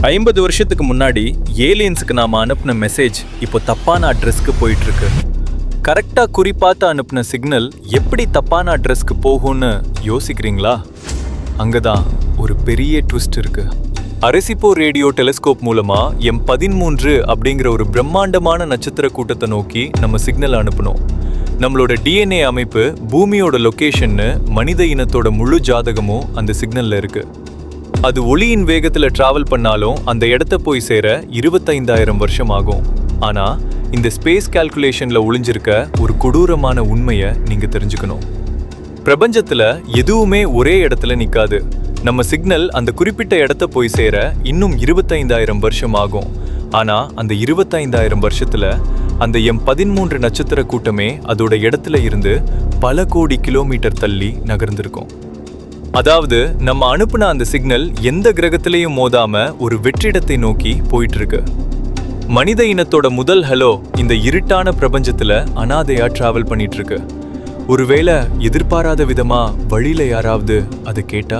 50 வருஷத்துக்கு முன்னாடி ஏலியன்ஸுக்கு நாம அனுப்பின மெசேஜ் இப்போ தப்பான அட்ரஸ்க்கு போயிட்டு இருக்கு. கரெக்டா குறிப்பாத்து அனுப்பின சிக்னல் எப்படி தப்பான அட்ரஸ்க்கு போகும்னு யோசிக்கிறீங்களா? அங்கதான் ஒரு பெரிய ட்விஸ்ட் இருக்கு. அரிசிப்போ ரேடியோ டெலிஸ்கோப் மூலமா M13 அப்படிங்கிற ஒரு பிரம்மாண்டமான நட்சத்திர கூட்டத்தை நோக்கி நம்ம சிக்னல் அனுப்பணும். நம்மளோட DNA அமைப்பு, பூமியோட லொகேஷன்னு, மனித இனத்தோட முழு ஜாதகமும் அந்த சிக்னல்ல இருக்கு. அது ஒளியின் வேகத்துல டிராவல் பண்ணாலும் அந்த இடத்த போய் சேர 25,000 வருஷம் ஆகும். ஆனா இந்த ஸ்பேஸ் கால்குலேஷன்ல ஒளிஞ்சிருக்க ஒரு கொடூரமான உண்மையை நீங்க தெரிஞ்சுக்கணும். பிரபஞ்சத்துல எதுவுமே ஒரே இடத்துல நிக்காது. நம்ம சிக்னல் அந்த குறிப்பிட்ட இடத்த போய் சேர இன்னும் 25,000 வருஷம் ஆகும். ஆனா அந்த 25,000 வருஷத்துல அந்த M13 நட்சத்திர கூட்டமே அதோட இடத்துல இருந்து பல கோடி கிலோமீட்டர் தள்ளி நகர்ந்திருக்கும். அதாவது நம்ம அனுப்புன அந்த சிக்னல் எந்த கிரகத்திலையும் மோதாம ஒரு வெற்றிடத்தை நோக்கி போயிட்டு இருக்கு. மனித இனத்தோட முதல் ஹலோ இந்த இருட்டான பிரபஞ்சத்துல அனாதையா டிராவல் பண்ணிட்டு இருக்கு. ஒருவேளை எதிர்பாராத விதமா வழியில யாராவது அதை கேட்டா